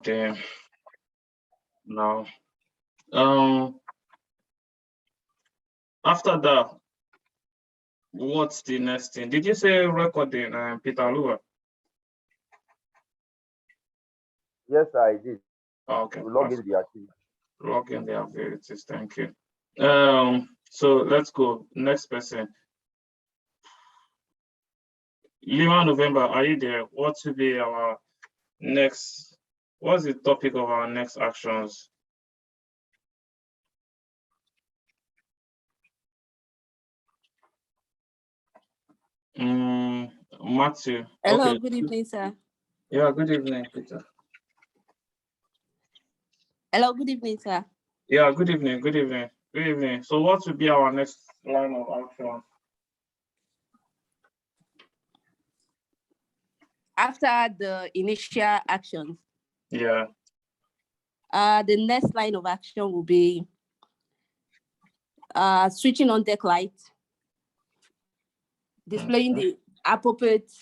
Damn. No. Um. After that, what's the next thing? Did you say recording, Peter Lua? Yes, I did. Okay. Log in the activity. Log in the activities. Thank you. So let's go. Next person. Lima November, are you there? What will be our next? What's the topic of our next actions? Matthew. Hello, Okay. good evening, sir. Yeah, good evening, Peter. Hello, good evening, sir. Yeah, good evening, good evening, good evening. So what will be our next line of action? After the initial actions, Yeah. the next line of action will be switching on deck light, displaying the appropriate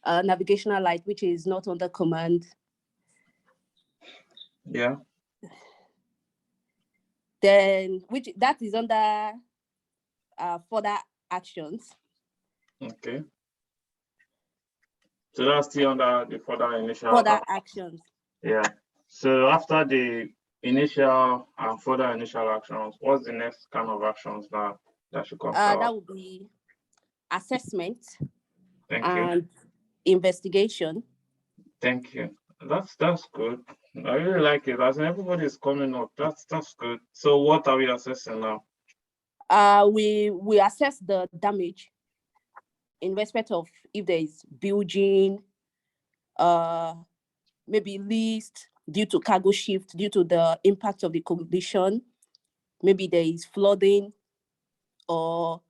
navigational light, which is not under command. Yeah. Then, that is under further actions. Okay. So that's still under the further initial. Further actions. Yeah. So after the initial and further initial actions, what's the next kind of actions that should come? That would be assessment. Thank and you. Investigation. Thank you. That's good. I really like it. As everybody's coming up, that's good. So what are we assessing now? We assess the damage in respect of if there is bilging, maybe least due to cargo shift, due to the impact of the collision. Maybe there is flooding or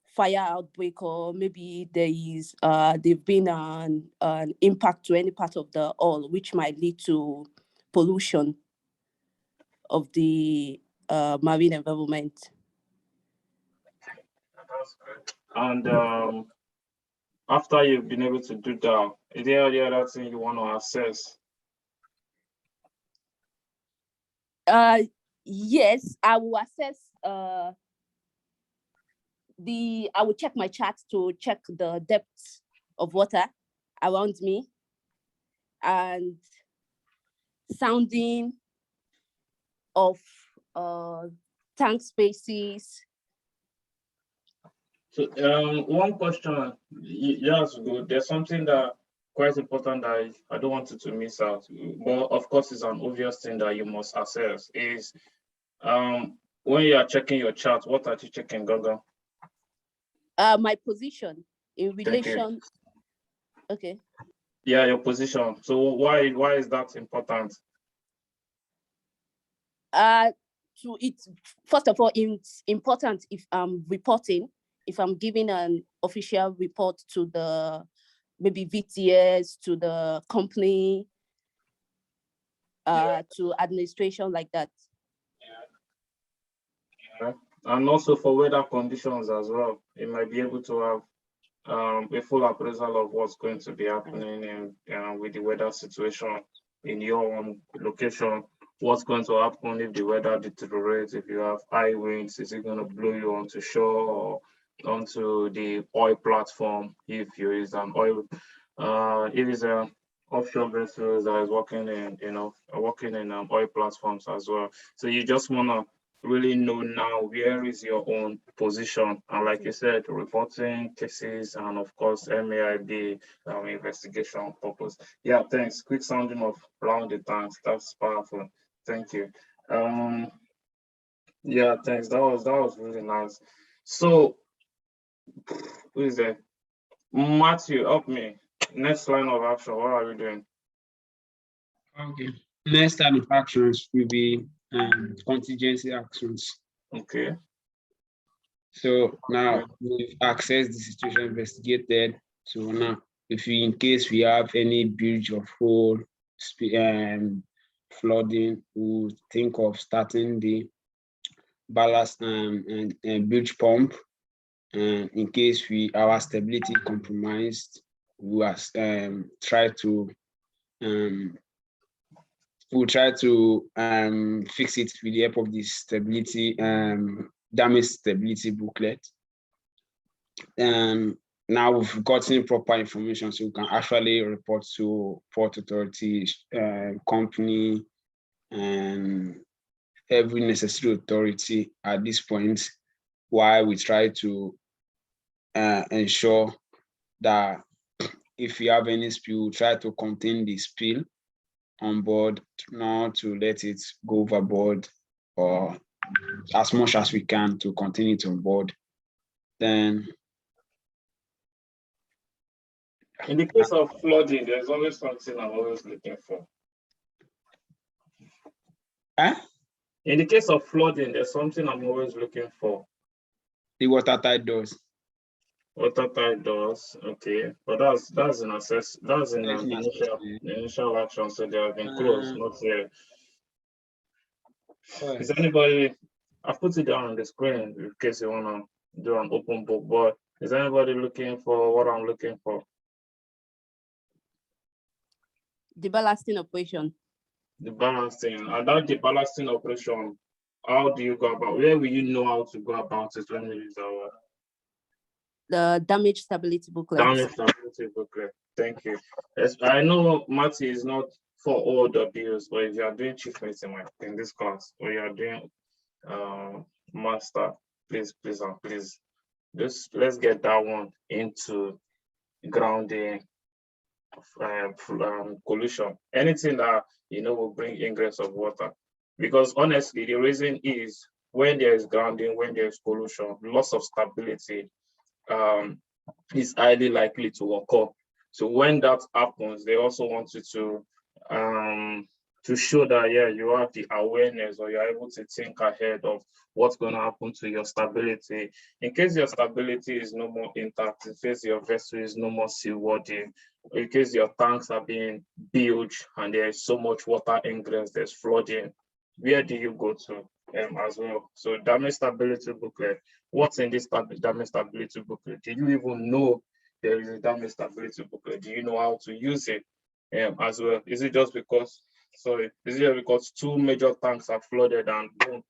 fire outbreak, or maybe there is there've been an impact to any part of the hull, which might lead to pollution of the marine environment. That's good. And after you've been able to do that, is there any other thing you want to assess? Yes, I will assess I will check my charts to check the depth of water around me, and sounding of tank spaces. So one question, yes, good. There's something that quite important that I don't want you to miss out. But of course, it's an obvious thing that you must assess is when you are checking your chart, what are you checking, Gaga? My position in relation. Okay. Yeah, your position. So why is that important? First of all, it's important if I'm reporting, if I'm giving an official report to the maybe VTS, to the company, to administration, like that. Yeah. And also for weather conditions as well, you might be able to have a full appraisal of what's going to be happening with the weather situation in your own location. What's going to happen if the weather deteriorates? If you have high winds, is it going to blow you onto shore or onto the oil platform? If there is an oil, if it's an offshore vessels that is working in oil platforms as well. So you just want to really know now where is your own position, and like you said, reporting cases and of course MAIB investigation purpose. Yeah, thanks. Quick sounding of round the tanks. That's powerful. Thank you. Yeah, thanks. That was really nice. So who is there? Matthew, help me. Next line of action. What are we doing? Okay. Next line of actions will be contingency actions. Okay. So now we've accessed the situation, investigated. So now, in case we have any breach of hull, flooding, we'll think of starting the ballast and bilge pump. In case our stability compromised, we try to we'll try to fix it with the help of the stability, damage stability booklet. And now we've gotten proper information, so we can actually report to port authority, company, and every necessary authority at this point, while we try to ensure that if we have any spill, try to contain the spill on board, not to let it go overboard, or as much as we can to contain it on board. Then, in the case of flooding, there's always something I'm always looking for. In the case of flooding, there's something I'm always looking for. the watertight doors. Watertight doors, okay, but that's in assess. That's in initial action, so they have been closed, not yet. Is anybody? I've put it down on the screen in case you wanna do an open book. But is anybody looking for what I'm looking for? The ballasting operation. The balancing. About the balancing operation, how do you go about? Where will you know how to go about it when you use our The damage stability booklet. damage stability booklet? Thank you. Yes, I know Matty is not for all the bills, but if you are doing chief meeting in this class, or you are doing master, please, just let's get that one into grounding, collision, anything that will bring ingress of water. Because honestly, the reason is when there is grounding, when there is pollution, loss of stability is highly likely to occur. So when that happens, they also want you to show that you have the awareness, or you're able to think ahead of what's going to happen to your stability. In case your stability is no more intact, in case your vessel is no more seaworthy, in case your tanks are being bilged and there is so much water ingress, there's flooding, where do you go to as well? So damage stability booklet, what's in this damage stability booklet? Do you even know there is a damage stability booklet? Do you know how to use it as well? Is it just because two major tanks are flooded and boom,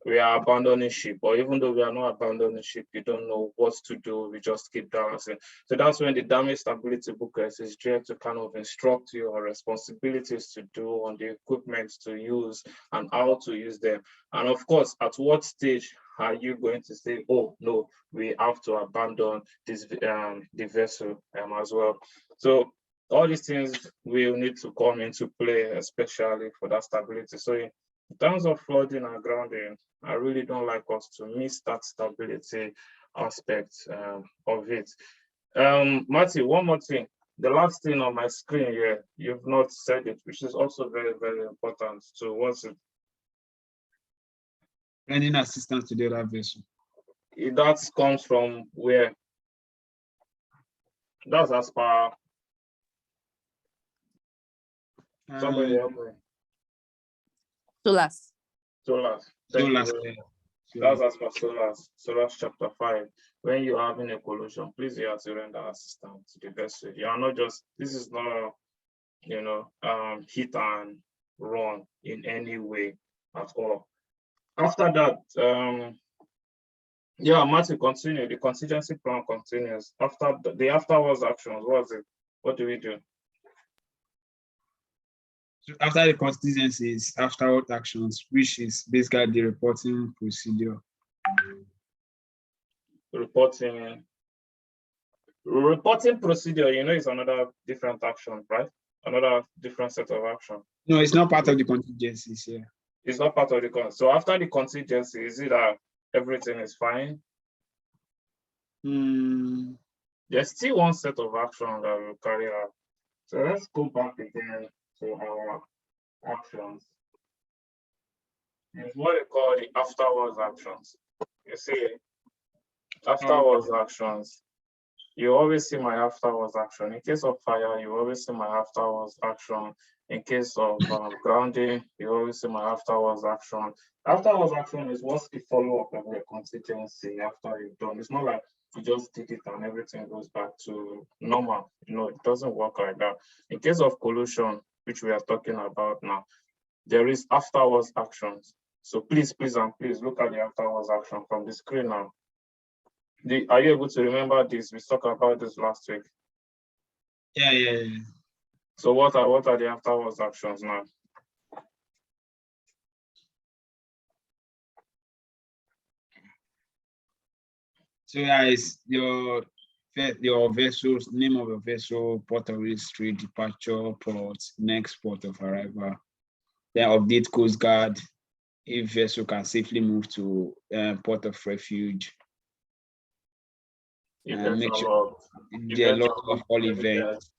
we are abandoning ship? Or even though we are not abandoning ship, you don't know what to do, we just keep balancing. So that's when the damage stability booklet is there to kind of instruct you on responsibilities to do, on the equipment to use and how to use them. And of course, at what stage are you going to say, oh no, we have to abandon this the vessel as well? So all these things will need to come into play, especially for that stability. So in terms of flooding and grounding, I really don't like us to miss that stability aspect of it. Matthew, one more thing. The last thing on my screen here, you've not said it, which is also very, very important. So what's it? Rendering assistance to the other vessel. That comes from where? That's as per. Somebody help me. SOLAS. SOLAS. That's as per SOLAS chapter 5. When you're having a collision, please you have to render assistance to the vessel. You are not just, this is not hit and run in any way at all. After that, Martin, continue. The contingency plan continues. After the afterwards actions, what do we do? So after the contingencies, afterward actions, which is basically the reporting procedure. Reporting procedure, is another different action, right? Another different set of action. No, it's not part of the contingencies here. It's not part of the so after the contingency, is it that everything is fine? There's still one set of action that we'll carry out. So let's go back again to our actions. It's what they call the afterwards actions. You see, afterwards actions, you always see my afterwards action. In case of fire, you always see my afterwards action. In case of grounding, you always see my afterwards action. Afterwards action is what's the follow-up of the contingency after you've done. It's not like you just did it and everything goes back to normal. It doesn't work like that. In case of collusion, which we are talking about now, there is afterwards actions. So please, please, and please look at the afterwards action from the screen now. Are you able to remember this? We talked about this last week. Yeah. So what are the afterwards actions now? So guys, your vessel's name of your vessel, port of registry, departure, port, next port of arrival. Then update Coast Guard if vessel can safely move to port of refuge. And make sure there are lots of all events.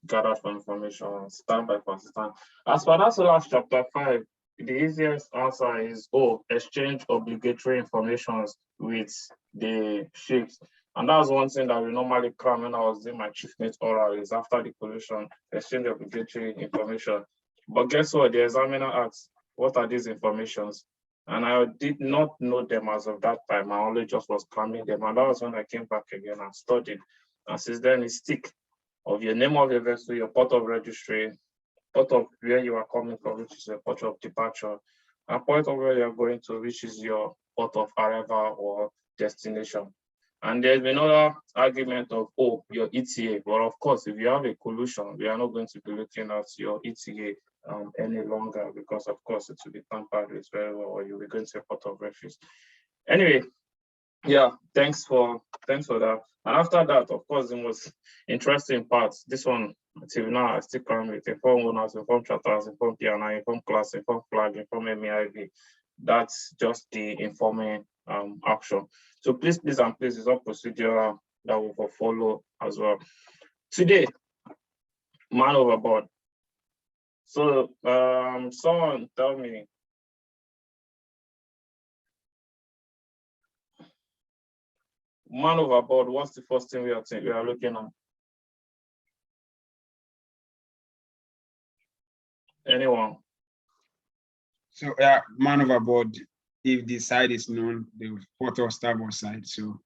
Gather for information, stand by consistent. As for that last chapter 5, the easiest answer is exchange obligatory informations with the ships. And that's one thing that we normally cram when I was doing my chief mate oral, is after the collision, exchange obligatory information. But guess what? The examiner asks, what are these informations? And I did not know them as of that time. I only just was cramming them. And that was when I came back again and studied. And since then, it's stick of your name of your vessel, your port of registry, port of where you are coming from, which is your port of departure, and port of where you're going to, which is your port of arrival or destination. And there's been another argument of, your ETA. But of course, if you have a collision, we are not going to be looking at your ETA any longer, because of course it will be tampered with very well, or you'll be going to a port of refuge. Anyway, yeah, thanks for that. And after that, of course, the most interesting part, this one, until now, I still come with inform owners, inform charters, inform P&I, inform class, inform flag, inform MEIV. That's just the informing action. So please, and please, it's all procedural that we will follow as well. Today, man overboard. So someone tell me, man overboard, what's the first thing we are looking at? Anyone? So man overboard, if the side is known, the port or starboard side. So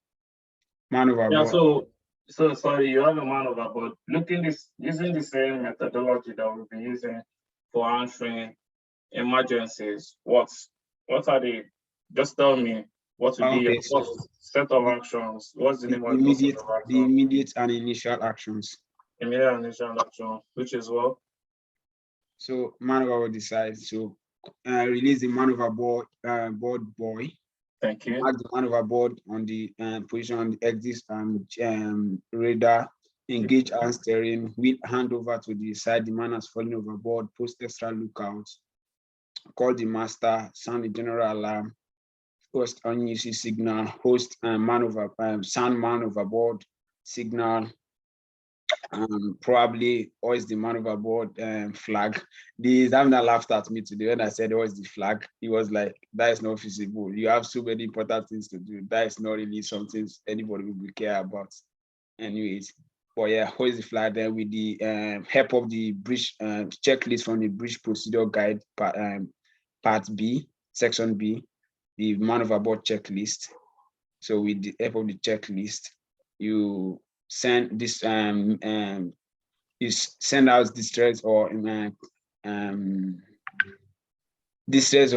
man overboard. Yeah, so sorry, you have a man overboard. Using the same methodology that we'll be using for answering emergencies. What are they? Just tell me what will be your first set of actions. What's the name of the immediate and initial actions? Immediate and initial action, which is what? So man overboard decides to release the man overboard board buoy. Thank you. Mark the man overboard on the position on the exit and radar. Engage hand steering. Wheel hand over to the side. The man has fallen overboard. Post extra lookout. Call the master. Sound the general alarm. Host UC signal. Host sound man overboard signal. Probably hoist the man overboard flag. The examiner laughed at me today when I said hoist the flag. He was like, that is not feasible. You have so many important things to do. That is not really something anybody will care about. Anyways, but yeah, hoist the flag. Then with the help of the bridge checklist from the bridge procedure guide part B, section B, the man overboard checklist. So with the help of the checklist, you send this you send out distress or distress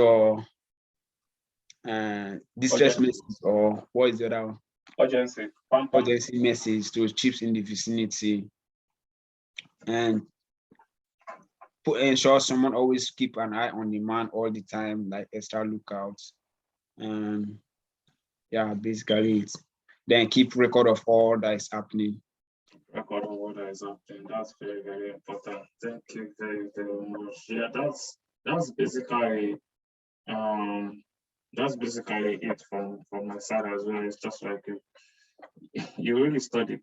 message, or what is the other one? Urgency message to chiefs in the vicinity, and ensure someone always keep an eye on the man all the time, like extra lookouts. Yeah, basically it. Then keep record of all that is happening. Record of all that is happening. That's very, very important. Thank you very, very much. Yeah, that's basically it from my side as well. It's just like you really studied.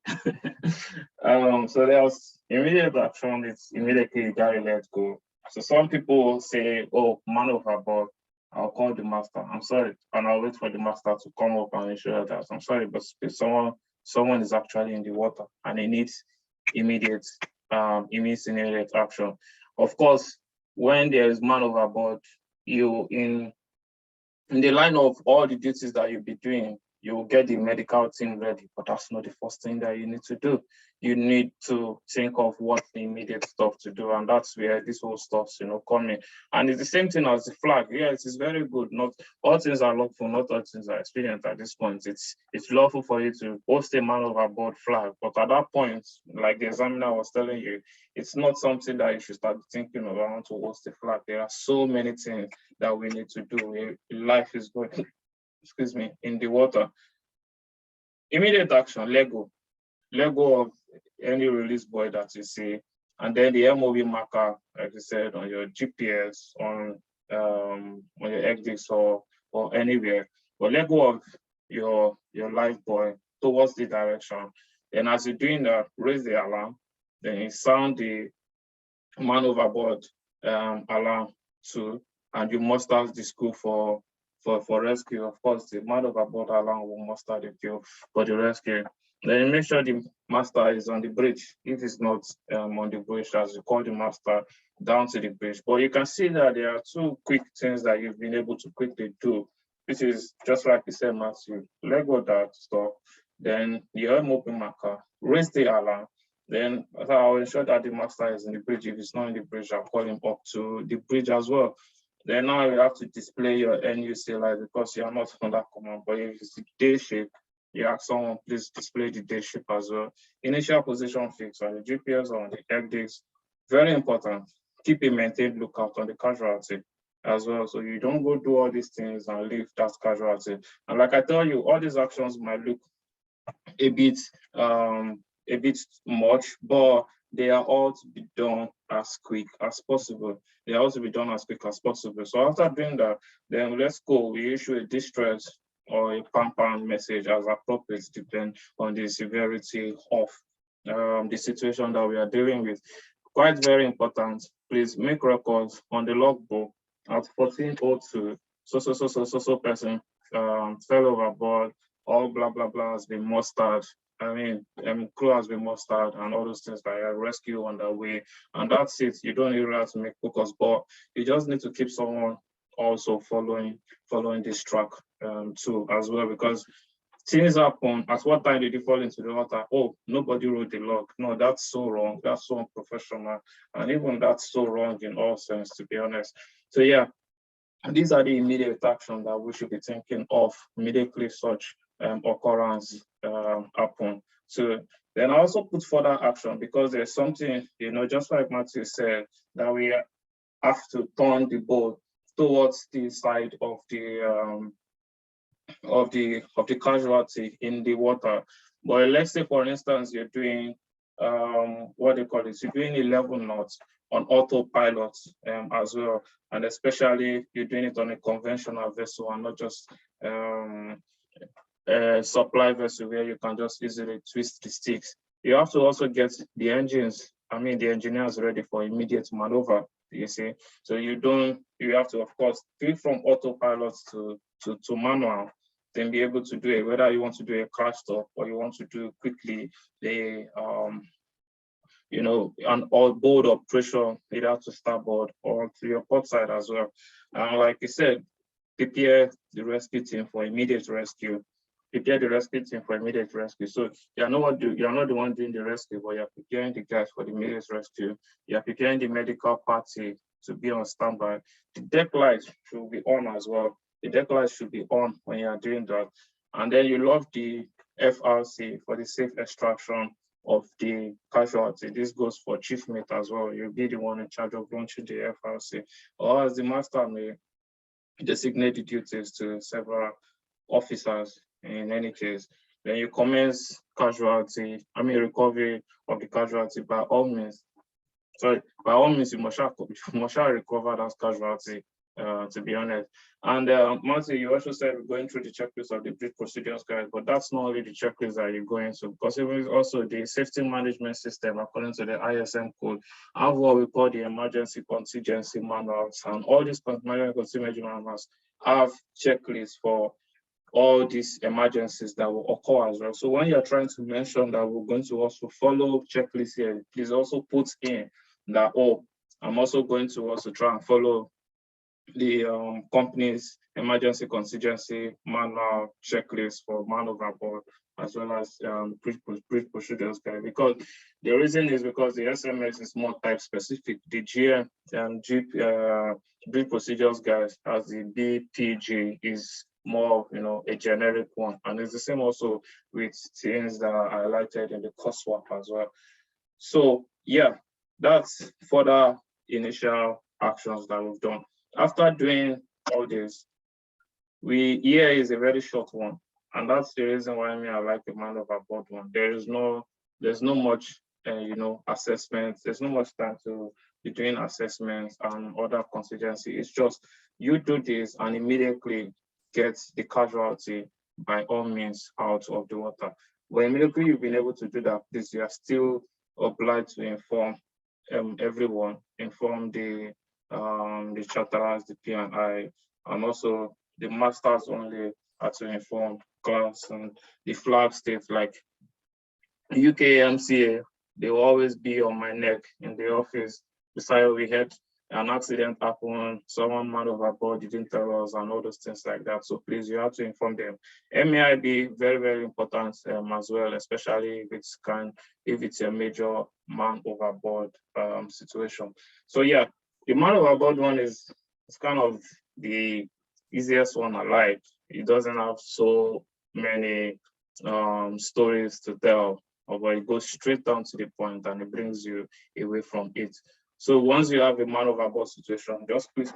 So there's immediate action. It's immediately you gotta let go. So some people say, man overboard. I'll call the master. I'm sorry, and I'll wait for the master to come up and ensure that. I'm sorry, but if someone is actually in the water and he needs immediate action. Of course, when there is man overboard, you in the line of all the duties that you'll be doing, you will get the medical team ready, but that's not the first thing that you need to do. You need to think of what's the immediate stuff to do, and that's where this whole stuff's, come in. And it's the same thing as the flag. Yes, it's very good. Not all things are lawful, not all things are expedient at this point. It's lawful for you to post a man overboard flag, but at that point, like the examiner was telling you, it's not something that you should start thinking of. I want to host a flag. There are so many things that we need to do. Life is going, excuse me, in the water. Immediate action, Lego of any release buoy that you see, and then the MOV marker, like you said, on your GPS, on your exits or anywhere. But let go of your life buoy towards the direction. And as you're doing that, raise the alarm. Then you sound the man overboard alarm too, and you muster the school for rescue. Of course, the man overboard alarm will muster the queue for the rescue. Then make sure the master is on the bridge. If it's not on the bridge, as you call the master down to the bridge. But you can see that there are two quick things that you've been able to quickly do. This is just like you said, Matthew, let go that stuff. Then the MOP marker, raise the alarm. Then I'll ensure that the master is in the bridge. If it's not in the bridge, I'll call him up to the bridge as well. Then now you have to display your NUC light because you are not on that command. But if it's the day shape, you ask someone, please display the day shape as well. Initial position fix on the GPS or on the ECDIS, very important. Keep a maintained lookout on the casualty as well. So you don't go do all these things and leave that casualty. And like I tell you, all these actions might look a bit much, but they are all to be done as quick as possible. They are also be done as quick as possible. So after doing that, then let's go. We issue a distress or a pam message as appropriate, depending on the severity of the situation that we are dealing with. Quite very important. Please make records on the logbook at 14:02. So person fell overboard. All blah blah blah has been mustered. I mean, crew has been mustered and all those things like a rescue on the way. And that's it. You don't even have to make focus, but you just need to keep someone also following this track too as well, because things happen. At what time did you fall into the water? Oh, nobody wrote the log. No, that's so wrong. That's so unprofessional. And even that's so wrong in all sense, to be honest. So yeah, these are the immediate actions that we should be thinking of immediately such occurrence happen. So then I also put further action because there's something, just like Matthew said, that we have to turn the boat towards the side of the casualty in the water. But let's say, for instance, you're doing what they call it, you're doing 11 knots on autopilot as well, and especially you're doing it on a conventional vessel and not just a supply vessel where you can just easily twist the sticks. You have to also get the the engineers ready for immediate maneuver, you see. So you have to, of course, do from autopilot to manual, then be able to do it, whether you want to do a crash stop or you want to do quickly an onboard operation either to starboard or to your port side as well. And like you said, prepare the rescue team for immediate rescue. Prepare the rescue team for immediate rescue. So you're not the one doing the rescue, but you're preparing the guys for the immediate rescue. You're preparing the medical party to be on standby. The deck lights should be on as well. The deck lights should be on when you're doing that. And then you love the FRC for the safe extraction of the casualty. This goes for chief mate as well. You'll be the one in charge of launching the FRC. Or as the master may designate the duties to several officers in any case. Then you commence recovery of the casualty by all means. Sorry, by all means, you must recover that casualty, to be honest. And Matthew, you also said we're going through the checklist of the bridge procedures guide, but that's not only the checklist that you're going to, because it was also the safety management system, according to the ISM code, have what we call the emergency contingency manuals, and all these emergency manuals have checklists for all these emergencies that will occur as well. So when you're trying to mention that we're going to also follow checklists here, please also put in that, I'm also going to also try and follow the company's emergency contingency manual checklist for Manoverboard, as well as brief procedures guide. Because the reason is because the SMS is more type specific. The GM and brief procedures guide, as the BPG, is more, a generic one, and it's the same also with things that are highlighted in the coursework as well. So yeah, that's further initial actions that we've done. After doing all this, here is a very short one, and that's the reason why I like the Manoverboard one. There's no much, assessments. There's no much time to be doing assessments and other contingency. It's just you do this and immediately get the casualty by all means out of the water. When immediately you've been able to do that, you are still obliged to inform everyone, inform the charterers, the P&I, and also the masters only are to inform class, and the flag states like UKMCA, they will always be on my neck in the office. Besides, we had an accident happen, someone Manoverboard didn't tell us, and all those things like that. So please, you have to inform them. MAIB, very, very important as well, especially if it's a major man overboard situation. So yeah, the Manoverboard one is kind of the easiest one I like. It doesn't have so many stories to tell, but it goes straight down to the point and it brings you away from it. So once you have a Manoverboard situation, just please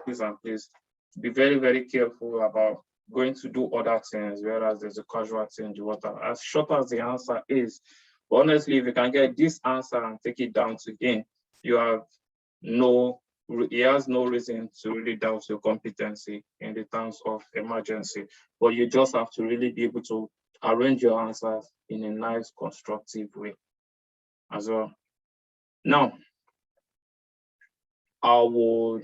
be very, very careful about going to do other things, whereas there's a casualty in the water. As short as the answer is, honestly, if you can get this answer and take it down to him, he has no reason to really doubt your competency in the times of emergency, but you just have to really be able to arrange your answers in a nice, constructive way as well. Now, I will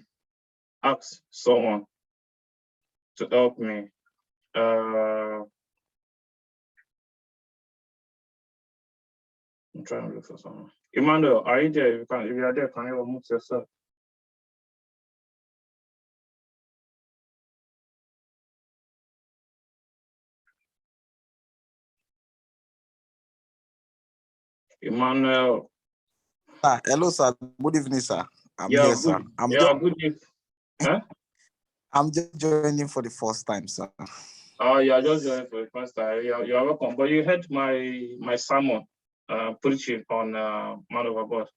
ask someone to help me. I'm trying to look for someone. Emmanuel, are you there? If you are there, can you unmute yourself? Emmanuel. Hello, sir. Good evening, sir. I'm Yeah, here, good. sir. Good evening. Huh? I'm just joining for the first time, sir. Oh, you are just joining for the first time. You are welcome. But you heard my sermon preaching on Manoverboard.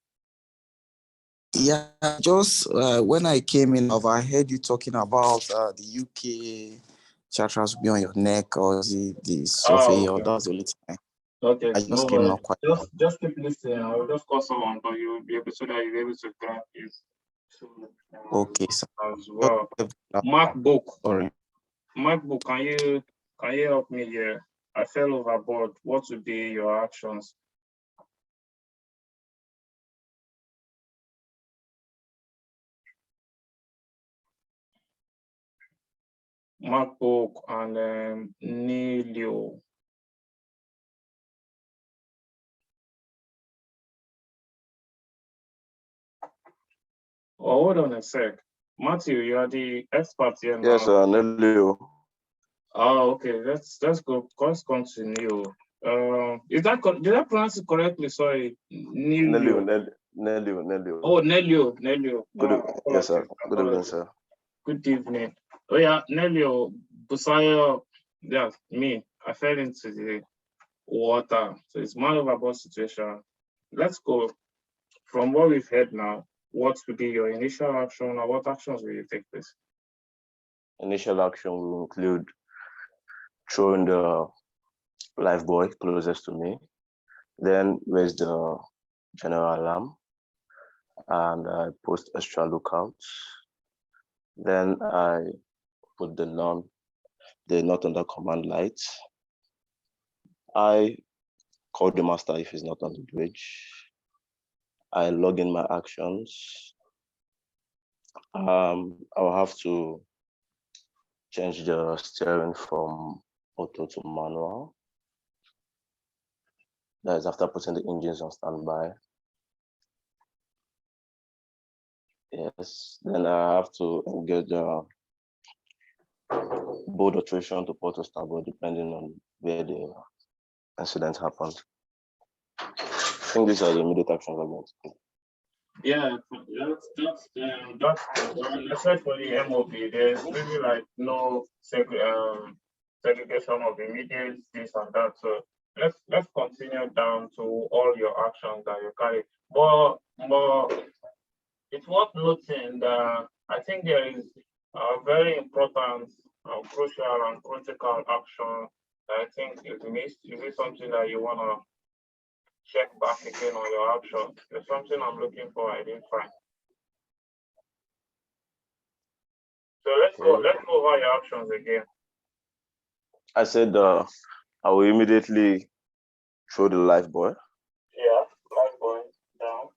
Yeah, just when I came in, I heard you talking about the UK charters will be on your neck, or the survey, or that's the only thing. Okay, I just came up quite. Just keep listening. I will just call someone, but you will be able so that you'll be able to grab it. Okay, sir. As well. MacBook. Sorry. MacBook, can you help me here? I fell overboard. What would be your actions? MacBook and Nelio. Oh, hold on a sec. Matthew, you are the expert here now. Yes, Nelio. Oh, okay. Let's go. Let's continue. Did I pronounce it correctly? Sorry, Nelio. Oh, Nelio. Yes, sir. Good evening, sir. Good evening. Oh yeah, Nelio Busayo. Yeah, me. I fell into the water. So it's Manoverboard situation. Let's go from what we've heard now. What would be your initial action, or what actions will you take, please? Initial action will include throwing the life buoy closest to me, then raise the general alarm, and I post extra lookouts. Then I put the not under command light. I call the master if he's not on the bridge. I log in my actions. I'll have to change the steering from auto to manual. That is after putting the engines on standby. Yes, then I have to engage the board alteration to port or starboard, depending on where the incident happened. I think these are the immediate actions I'm going to take. Yeah, that's aside for the MOB, there's really like no segregation of immediate this and that. So let's continue down to all your actions that you carry. But it's worth noting that I think there is a very important, crucial and critical action that I think is missed. Is it something that you wanna check back again on your action? There's something I'm looking for, I didn't find. So let's go over your actions again. I said I will immediately throw the life buoy. Yeah, life buoy down.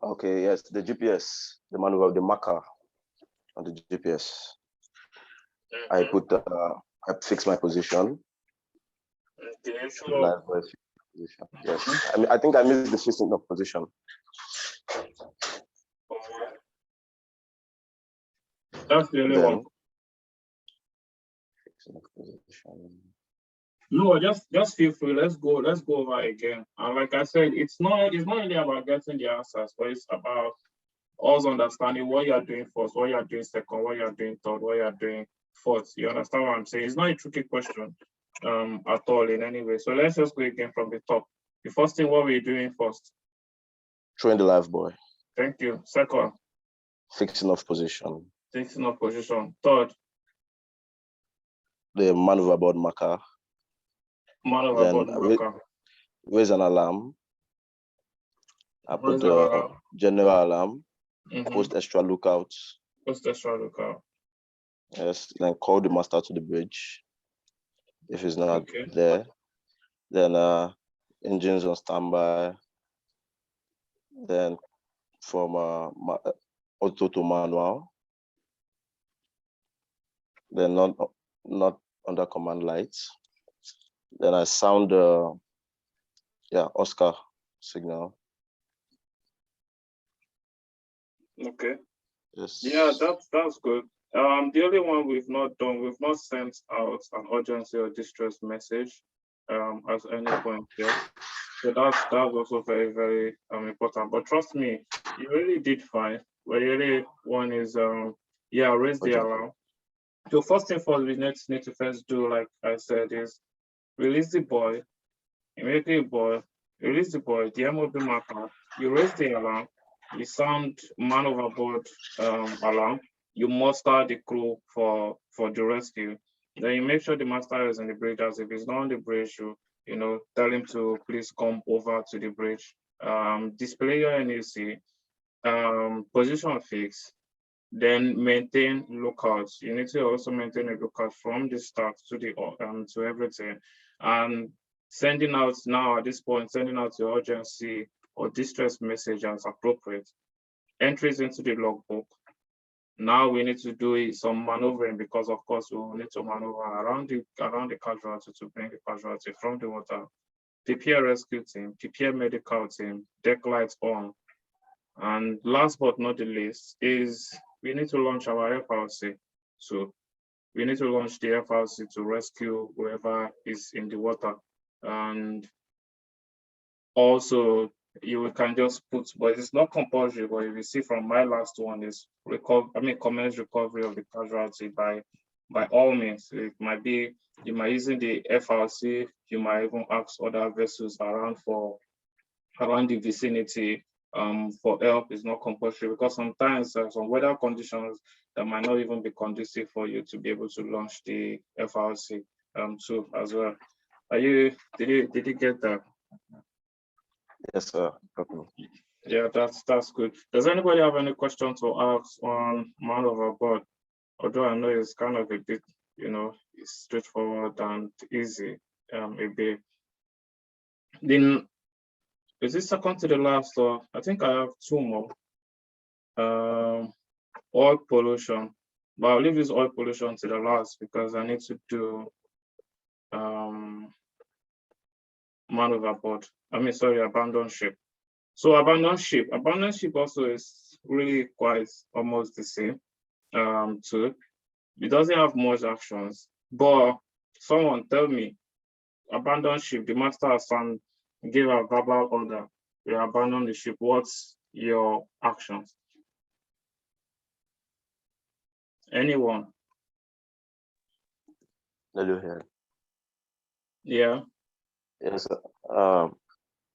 Okay, yes, the GPS, the manual, the marker on the GPS. I put I fix my position. Okay, So life buoy position. Yes, I think I missed the fixing of position. That's the only one. No, just feel free. Let's go over again. And like I said, it's not really about getting the answers, but it's about us understanding what you're doing first, what you're doing second, what you're doing third, what you're doing fourth. You understand what I'm saying? It's not a tricky question at all in any way. So let's just go again from the top. The first thing, what we're doing first? Throwing the life buoy. Thank you. Second? Fixing of position. Fixing of position. Third? The Manoverboard marker. Manoverboard marker. Raise an alarm. I put the general alarm. Post extra lookouts. Post extra lookout. Yes, then call the master to the bridge. If he's not there, then engines on standby. Then from auto to manual. Then not under command lights. Then I sound Oscar signal. Okay. Yes. Yeah, that's good. The only one we've not done, we've not sent out an urgency or distress message at any point here. So that's also very, very important. But trust me, you really did fine. Well, really one is raise the alarm. So first thing first, we need to first do, like I said, is release the buoy, immediately release the buoy, the MOB marker, you raise the alarm, you sound Manoverboard alarm, you muster the crew for the rescue. Then you make sure the master is in the bridge. As if he's not on the bridge, you tell him to please come over to the bridge. Display your NUC, position fix, then maintain lookouts. You need to also maintain a lookout from the start to the to everything. And sending out now at this point, sending out your urgency or distress message as appropriate. Entries into the logbook. Now we need to do some maneuvering, because of course we will need to maneuver around the casualty to bring the casualty from the water. Prepare rescue team, prepare medical team, deck lights on. And last but not the least is we need to launch our FRC. So we need to launch the FRC to rescue whoever is in the water. And also you can just put, but it's not compulsory, but if you see from my last one is commence recovery of the casualty by all means. It might be, you might using the FRC, you might even ask other vessels around the vicinity for help. Is not compulsory, because sometimes some weather conditions that might not even be conducive for you to be able to launch the FRC too as well. Did you get that? Yes, sir. Yeah, that's good. Does anybody have any questions to ask on Manoverboard? Although I know it's kind of a bit, it's straightforward and easy a bit. Then is this second to the last, or I think I have two more. Oil pollution, but I'll leave this oil pollution to the last because I need to do Manoverboard. Abandon ship. So abandon ship also is really quite almost the same. took. It doesn't have much actions, but someone tell me, abandon ship, the master has give a verbal order, we abandon the ship. What's your actions? Anyone? Hello here. Yeah. Yes.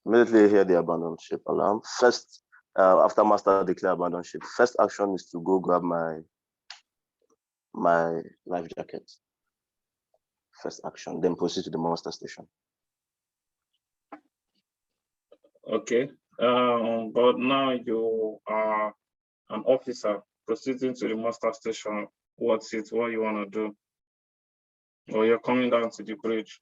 Immediately hear the abandoned ship alarm. First, after master declare abandoned ship, first action is to go grab my life jacket. First action, then proceed to the master station. Okay. But now you are an officer proceeding to the master station. What's it? What you want to do? Or you're coming down to the bridge?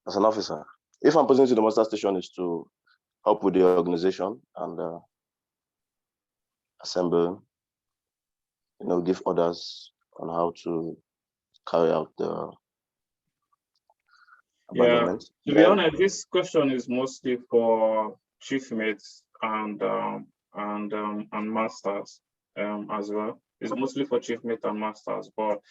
As an officer, if I'm proceeding to the master station, is to help with the organization and assemble, give orders on how to carry out the abandonment. To be honest, this question is mostly for chief mates and masters as well. It's mostly for chief mate and masters, but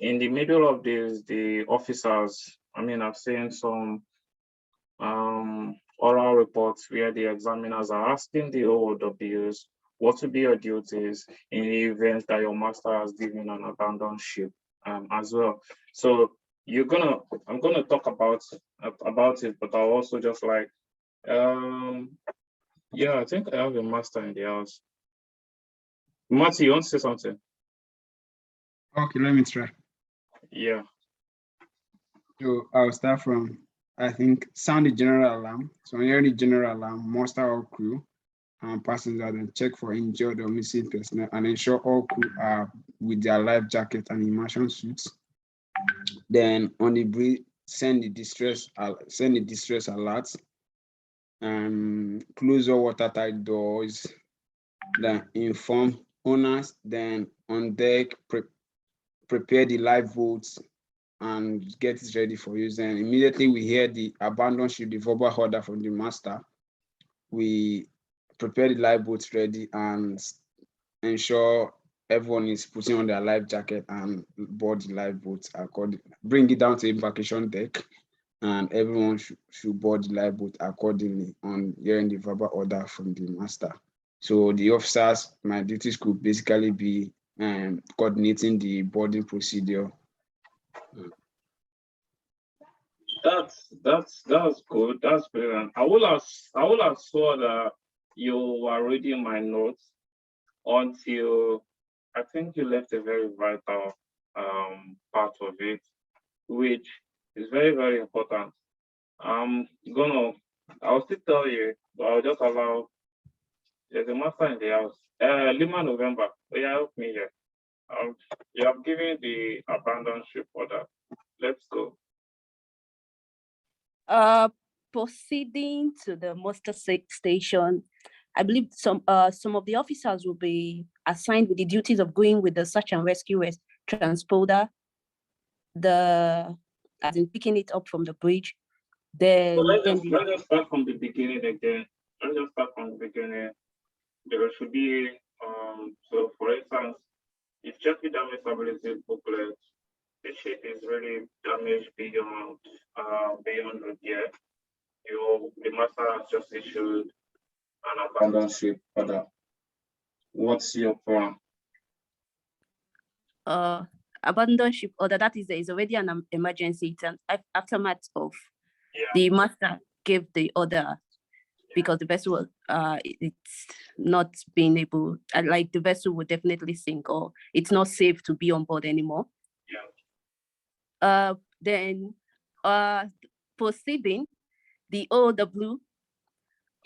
in the middle of this, the officers, I mean, I've seen some oral reports where the examiners are asking the OOWs what will be your duties in the event that your master has given an abandoned ship as well. So I'm gonna talk about it, but I'll also just like, yeah, I think I have a master in the house. Marty, you want to say something? Okay, let me try. Yeah. So I'll start from, I think, sound the general alarm. So when you hear the general alarm, muster all crew and passengers and check for injured or missing personnel and ensure all crew are with their life jacket and immersion suits. Then on the bridge, send the distress alerts, close all watertight doors, then inform owners, then on deck, prepare the lifeboats and get it ready for use. Then immediately we hear the abandon ship, the verbal order from the master, we prepare the lifeboats ready and ensure everyone is putting on their life jacket and board the lifeboats accordingly. Bring it down to embarkation deck and everyone should board the lifeboat accordingly on hearing the verbal order from the master. So the officers, my duties could basically be coordinating the boarding procedure. That's good. That's brilliant. I will have saw that you were reading my notes until I think you left a very vital part of it, which is very, very important. I'll still tell you, but I'll just allow. There's a master in the house. Lima November. Yeah, help me here. You have given the abandoned ship order. Let's go. Proceeding to the muster station, I believe some of the officers will be assigned with the duties of going with the search and rescue transporter, as in picking it up from the bridge. Then so let's just start from the beginning again. Let's just start from the beginning. There should be so for instance, if check the damage stability booklet, the ship is really damaged beyond repair. The master has just issued an abandoned ship order. What's your plan? Abandoned ship order, that is, there is already an emergency. It's an aftermath of the master gave the order because the vessel it's not being able, like the vessel will definitely sink or it's not safe to be on board anymore. Then proceeding, the OW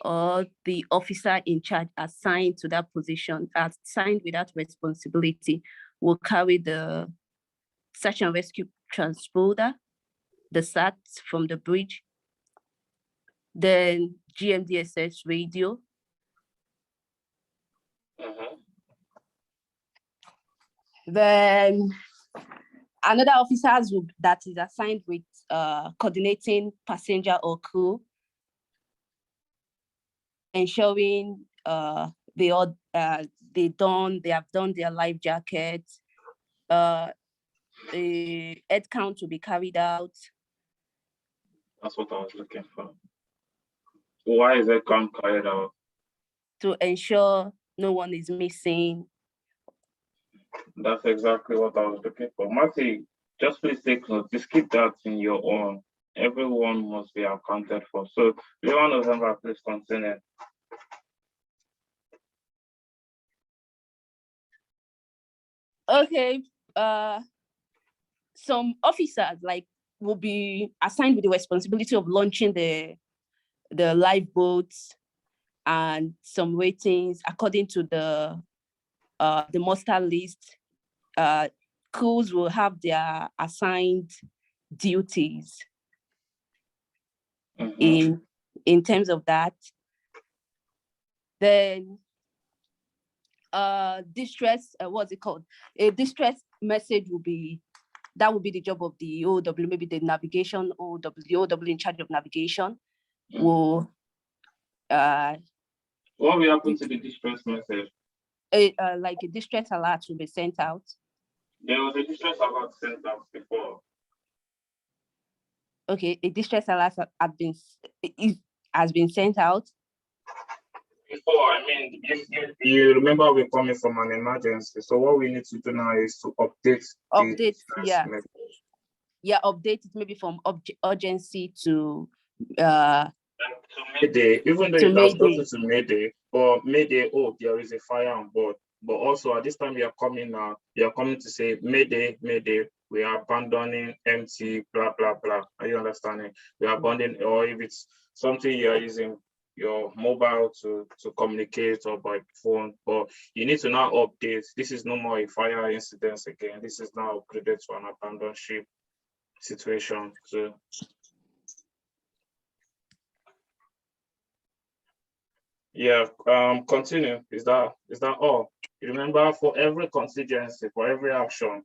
or the officer in charge assigned to that position, assigned with that responsibility, will carry the search and rescue transporter, the SAT from the bridge, then GMDSS radio. Then another officer that is assigned with coordinating passenger or crew. ensuring they have done their life jackets. A head count to be carried out. That's what I was looking for. Why is that count carried out? To ensure no one is missing. That's exactly what I was looking for. Marty, just please take note. Just keep that in your own. Everyone must be accounted for. So, one of them, please continue. Okay. Some officers will be assigned with the responsibility of launching the lifeboats and some ratings according to the muster list. Crews will have their assigned duties. In terms of that. Then distress, what's it called? A distress message will be the job of the OW, maybe the navigation OW, the OW in charge of navigation will what will happen to the distress message? Like a distress alert will be sent out. There was a distress alert sent out before. Okay, a distress alert has been sent out. Before, I mean, if you remember, we're coming from an emergency. So what we need to do now is to update. Yeah. Message. Yeah, update it maybe from urgency to Mayday, even though it has gotten to Mayday, but Mayday, oh, there is a fire on board. But also at this time you are coming to say Mayday, Mayday, we are abandoning empty, blah, blah, blah. Are you understanding? We are abandoning, or if it's something you are using your mobile to communicate or by phone, but you need to now update. This is no more a fire incident again. This is now upgraded to an abandoned ship situation. So yeah, continue. Is that all? Remember, for every contingency, for every action,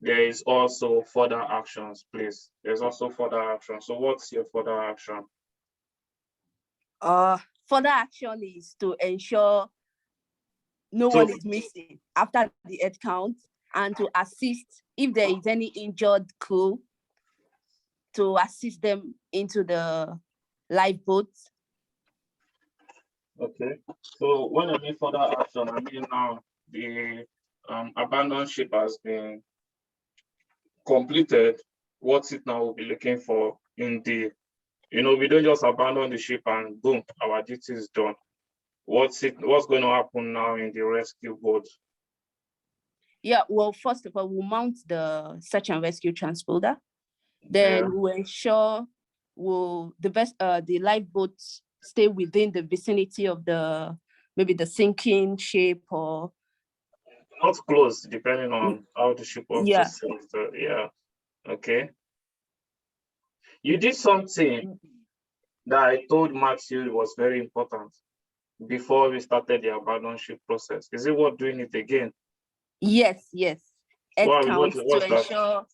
there is also further actions, please. There's also further action. So what's your further action? Further action is to ensure no one is missing after the head count, and to assist if there is any injured crew, to assist them into the lifeboats. Okay, so when I mean further action, I mean now the abandoned ship has been completed. What's it now we'll be looking for in the, we don't just abandon the ship and boom, our duty is done. What's going to happen now in the rescue boat? Yeah, well, first of all, we'll mount the search and rescue transponder. Then we'll ensure the lifeboats stay within the vicinity of maybe the sinking ship, or not close, depending on how the ship wants to sink. So, yeah. Okay. You did something that I told Matthew was very important before we started the abandoned ship process. Is it worth doing it again? Yes. Head count to ensure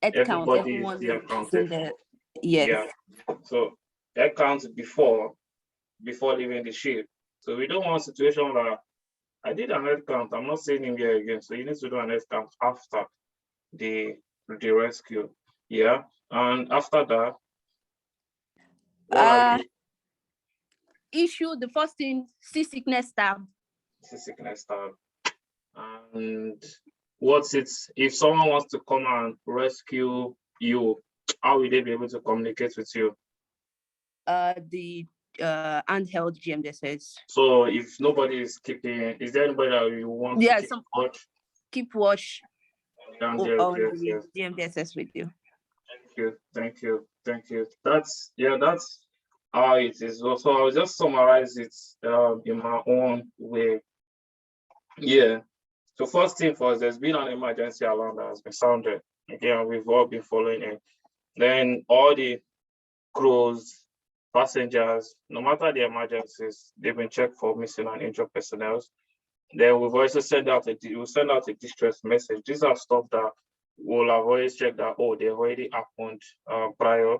everybody everyone is accounted for. Yes. Yeah. So head count before leaving the ship. So we don't want a situation where I did an head count. I'm not saying him here again. So you need to do an head count after the rescue. Yeah. And after that, issue the first thing, seasickness tab. Seasickness tab. And what's it? If someone wants to come and rescue you, how will they be able to communicate with you? The handheld GMDSS. So if nobody is keeping, is there anybody that you want to keep watch on the GMDSS with you? Thank you. That's how it is. So I'll just summarize it in my own way. Yeah. So first thing first, there's been an emergency alarm that has been sounded. Again, we've all been following it. Then all the crews, passengers, no matter the emergencies, they've been checked for missing and injured personnel. Then we've also send out a distress message. These are stuff that we'll have always checked that, they've already happened prior.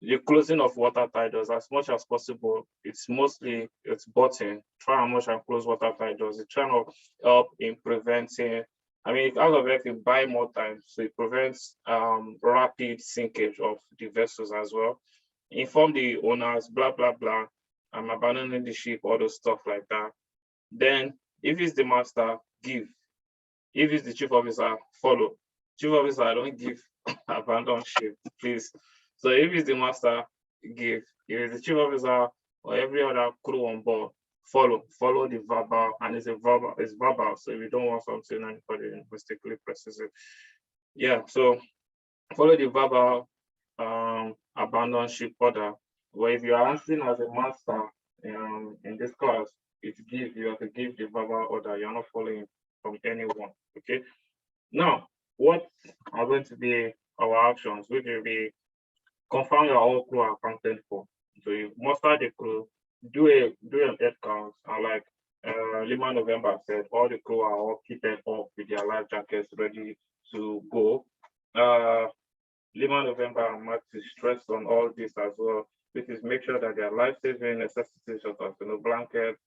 the closing of water titles as much as possible. It's button. Try and much and close water titles. It's trying to help in preventing. I mean, out of everything, buy more time, so it prevents rapid sinkage of the vessels as well. Inform the owners, blah blah blah. I'm abandoning the ship, all those stuff like that. Then, if it's the master, give. If it's the chief officer, follow. Chief officer, I don't give abandon ship, please. So if it's the master, give. If it's the chief officer or every other crew on board, follow the verbal, and it's verbal. So if you don't want something, anybody mistakenly presses it. Yeah, so follow the verbal abandon ship order. Where if you are answering as a master in this class, you have to give the verbal order. You're not following from anyone. Okay. Now, what are going to be our actions? Which will be confirm your whole crew are accounted for. So you muster the crew, do an head count, and like Lima November said, all the crew are all kitted up with their life jackets ready to go. Lima November and Matthew stressed on all this as well, which is make sure that their life-saving necessities such as blankets,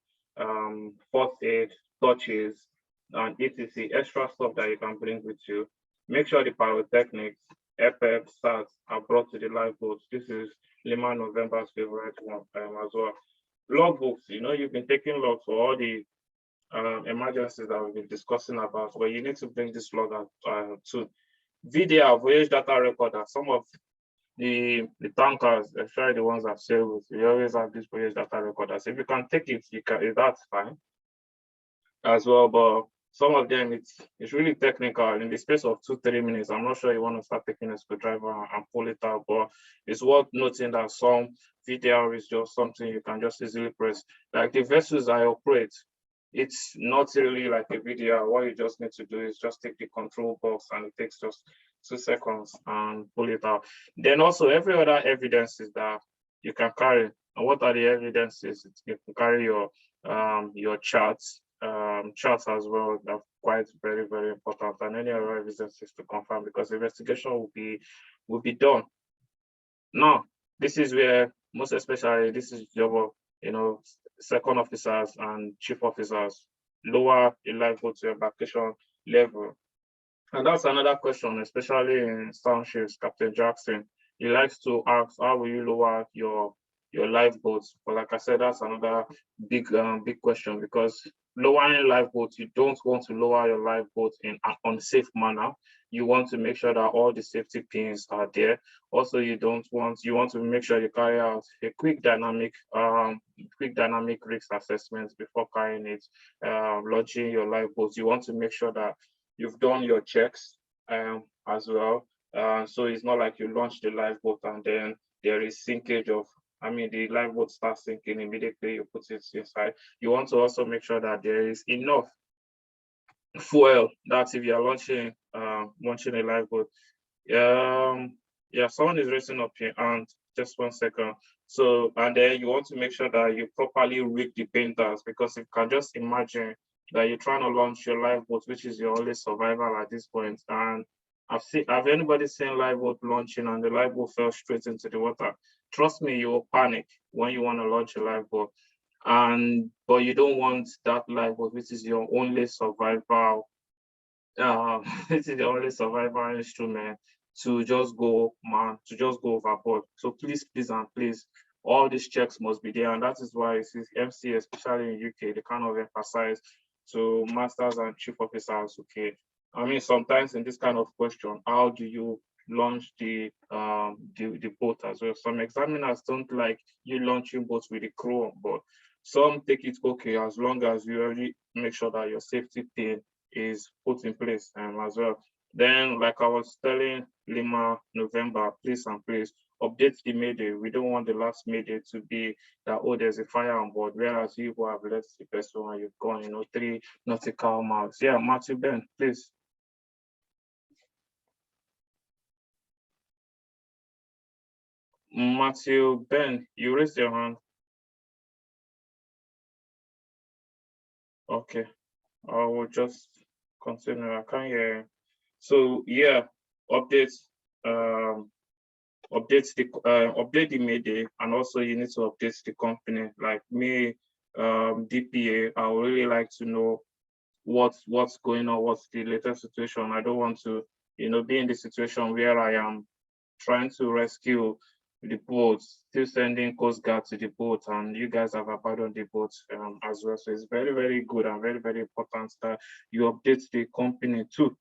first aid, torches, and etc. Extra stuff that you can bring with you. Make sure the pyrotechnics, FF, SARS are brought to the lifeboats. This is Lima November's favorite one as well. Logbooks, you've been taking logs for all the emergencies that we've been discussing about, but you need to bring this log out too. VDR, voyage data recorder, some of the tankers, especially the ones that sail with, we always have this voyage data recorders. If you can take it, that's fine as well, but some of them, it's really technical. In the space of 2-3 minutes, I'm not sure you want to start taking a screwdriver and pull it out, but it's worth noting that some VDR is just something you can just easily press. Like the vessels I operate, it's not really like a VDR. What you just need to do is just take the control box, and it takes just 2 seconds and pull it out. Then also every other evidences that you can carry. And what are the evidences? You can carry your charts as well. That's quite very, very important, and any other evidences to confirm, because the investigation will be done. Now, this is where most especially this is job of second officers and chief officers, lower the lifeboat to embarkation level. And that's another question, especially in townships. Captain Jackson, he likes to ask, how will you lower your lifeboats? But like I said, that's another big question, because lowering lifeboats, you don't want to lower your lifeboat in an unsafe manner. You want to make sure that all the safety pins are there. Also, you want to make sure you carry out a quick dynamic risk assessment before carrying it, launching your lifeboat. You want to make sure that you've done your checks as well. So it's not like you launch the lifeboat and then there is sinkage of, the lifeboat starts sinking immediately you put it inside. You want to also make sure that there is enough fuel. That's if you're launching a lifeboat. Yeah, someone is raising up here, and just 1 second. So, and then you want to make sure that you properly rig the painters, because you can just imagine that you're trying to launch your lifeboat, which is your only survival at this point. And have anybody seen lifeboat launching and the lifeboat fell straight into the water? Trust me, you will panic when you want to launch a lifeboat. But you don't want that lifeboat, which is your only survival, this is the only survival instrument, to just go overboard. So please, all these checks must be there, and that is why MC, especially in UK, they kind of emphasize to masters and chief officers. Okay, sometimes in this kind of question, how do you launch the boat as well? Some examiners don't like you launching boats with the crew on board. Some take it okay as long as you already make sure that your safety pin is put in place as well. Then, like I was telling Lima November, please update the Mayday. We don't want the last Mayday to be that, oh, there's a fire on board, whereas you have left the vessel and you've gone, 3 nautical miles. Yeah, Matthew Ben, please. Matthew Ben, you raised your hand. Okay, I will just continue. I can't hear. So yeah, updates. update the Mayday, and also you need to update the company. Like me, DPA, I would really like to know what's going on, what's the latest situation. I don't want to, be in the situation where I am trying to rescue the boat, still sending Coast Guard to the boat, and you guys have abandoned the boat as well. So it's very, very good and very, very important that you update the company too.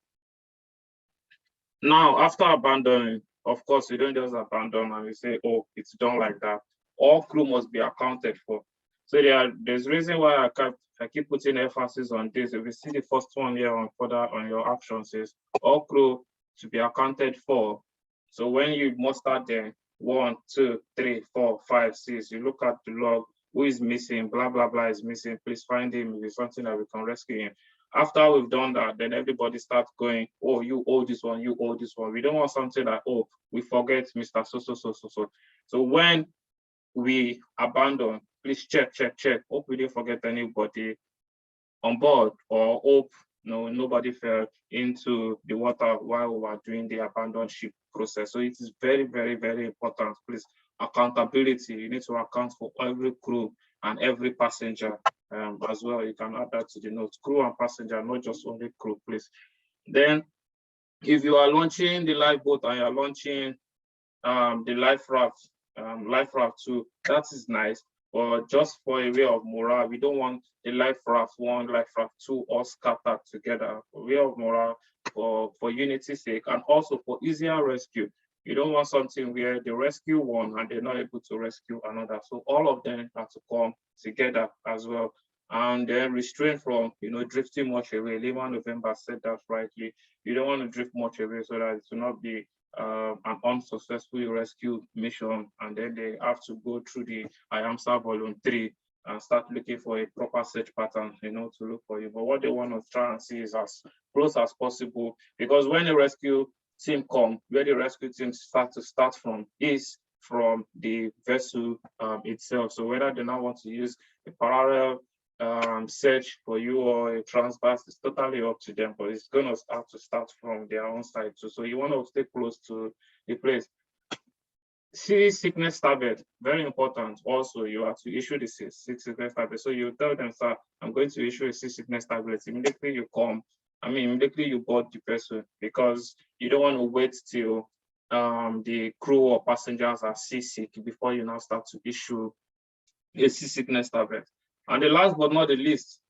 Now, after abandoning, of course, you don't just abandon and you say, oh, it's done like that. All crew must be accounted for. So there's reason why I keep putting emphasis on this. If you see the first one here on further on your actions is all crew to be accounted for. So when you muster them, 1, 2, 3, 4, 5, 6, you look at the log, who is missing, blah, blah, blah is missing, please find him if it's something that we can rescue him. After we've done that, then everybody starts going, oh, you owe this one, you owe this one. We don't want something like, oh, we forget Mr. So. So when we abandon, please check. Hope we didn't forget anybody on board, or hope nobody fell into the water while we were doing the abandoned ship process. So it is very, very, very important. Please, accountability. You need to account for every crew and every passenger as well. You can add that to the notes. Crew and passenger, not just only crew, please. Then, if you are launching the lifeboat and you're launching the life raft too, that is nice. But just for a way of morale, we don't want the life raft 1, life raft 2 all scattered together. For way of morale, for unity's sake, and also for easier rescue. You don't want something where they rescue one and they're not able to rescue another. So all of them have to come together as well. And then restrain from, drifting much away. Lehman November said that rightly. You don't want to drift much away so that it will not be an unsuccessful rescue mission, and then they have to go through the IAMSA Volume 3 and start looking for a proper search pattern, to look for you. But what they want to try and see is as close as possible, because when the rescue team come, where the rescue team start from is from the vessel itself. So whether they now want to use a parallel search for you or a transverse, is totally up to them, but it's going to have to start from their own side too. So you want to stay close to the place. Sea sickness tablet, very important. Also, you have to issue the sea sickness tablet. So you tell them, sir, I'm going to issue a sea sickness tablet. Immediately you come, immediately you board the person, because you don't want to wait till the crew or passengers are seasick before you now start to issue a sea sickness tablet. And the last but not the least,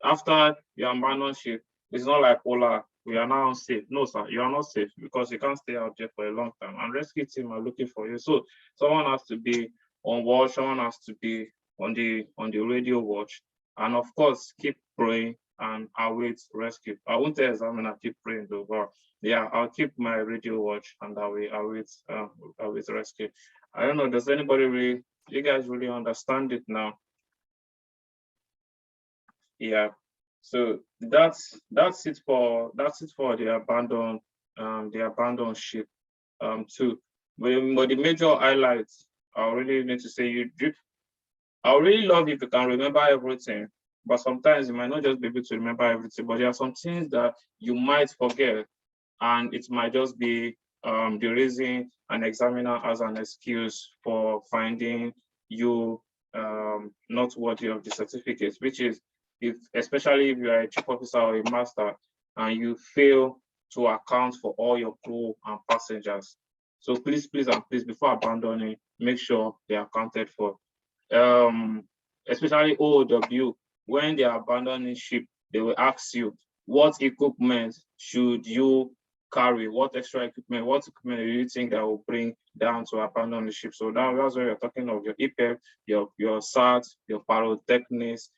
after your abandon ship, it's not like, hola, we are now safe. No, sir, you are not safe, because you can't stay out there for a long time. And rescue team are looking for you. So someone has to be on watch, someone has to be on the radio watch. And of course, keep praying and await rescue. I won't tell examiner keep praying though, but yeah, I'll keep my radio watch and I will await rescue. I don't know, does anybody you guys really understand it now? Yeah, so that's it for the abandoned ship too. But the major highlights, I really need to say, I really love if you can remember everything, but sometimes you might not just be able to remember everything, but there are some things that you might forget, and it might just be the reason an examiner has an excuse for finding you not worthy of the certificate, which is especially if you are a chief officer or a master and you fail to account for all your crew and passengers. So please, before abandoning, make sure they are accounted for. Especially OOW, when they are abandoning ship, they will ask you, what equipment should you carry? What extra equipment, what equipment do you think that will bring down to abandon the ship? So that's where you're talking of your EPEP, your SAT, your pyrotechnics,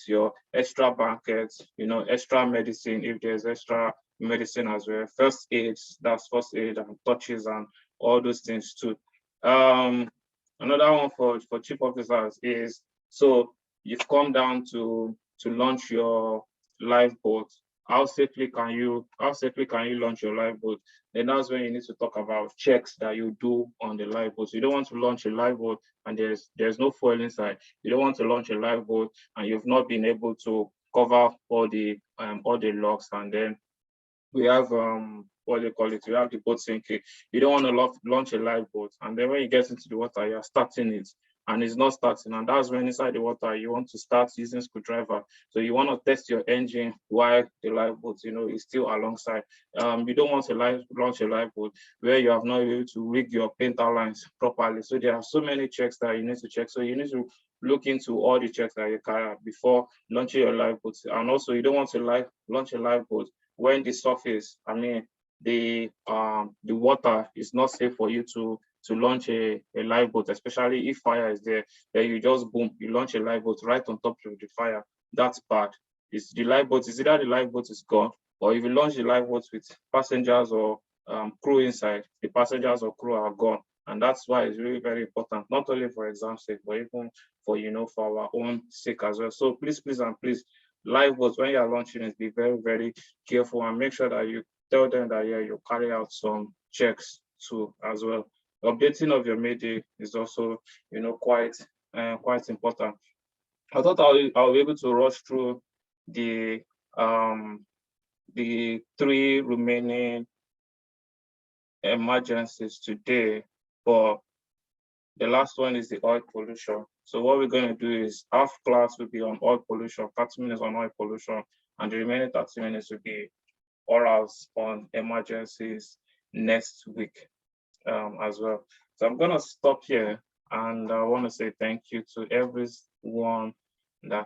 your extra blankets, extra medicine if there's extra medicine as well, first aid, that's first aid and touches and all those things too. Another one for chief officers is, so you've come down to launch your lifeboat. How safely can you launch your lifeboat? Then that's when you need to talk about checks that you do on the lifeboat. You don't want to launch a lifeboat and there's no fuel inside. You don't want to launch a lifeboat and you've not been able to cover all the locks. And then we have what they call it, you have the boat sinking. You don't want to launch a lifeboat, and then when you get into the water, you're starting it, and it's not starting, and that's when inside the water you want to start using screwdriver. So you want to test your engine while the lifeboat, is still alongside. You don't want to launch a lifeboat where you have not been able to rig your painter lines properly. So there are so many checks that you need to check. So you need to look into all the checks that you carry out before launching your lifeboat. And also, you don't want to launch a lifeboat when the surface, the water is not safe for you to launch a lifeboat, especially if fire is there. Then you just boom, you launch a lifeboat right on top of the fire. That's bad. It's either the lifeboat is gone, or if you launch the lifeboat with passengers or crew inside, the passengers or crew are gone. And that's why it's really very important, not only for exam sake, but even for for our own sake as well. So please, lifeboats, when you're launching it, be very, very careful and make sure that you tell them that you carry out some checks too as well. Updating of your Mayday is also quite important. I thought I'll be able to rush through the 3 remaining emergencies today, but the last one is the oil pollution. So what we're going to do is half class will be on oil pollution, 30 minutes on oil pollution, and the remaining 30 minutes will be orals on emergencies next week as well. So I'm going to stop here, and I want to say thank you to everyone that